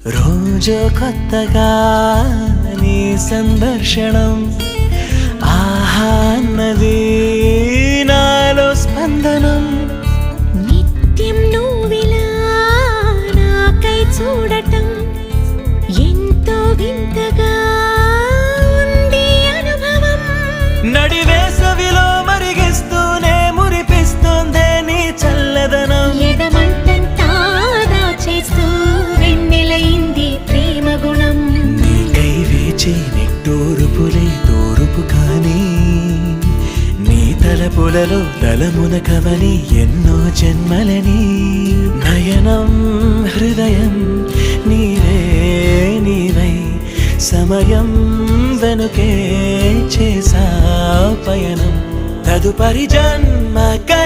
రోజు కొత్తగా నీ సందర్శనం ఆహా అన్నది నాలో స్పందనం నిత్యం నువ్విలా నాకై చూడటం ఎంతో వింతగా ఉంది అనుభవం. నడి వేసవిలో మరిగిస్తూనే మురిపిస్తుందే నీ చల్లదనం. ఎదమంటంతా దాచేస్తూ వెన్నెలైంది ప్రేమ గుణం. నీకై వేచి నిట్టూరుపులే తూరుపు కానీ నీ తలపులలో తలమున కవని ఎన్నో జన్మలని. నయనం హృదయం నీవే నీవై సమయం వెనుకే చేసా పయనం. తదుపరి జన్మకై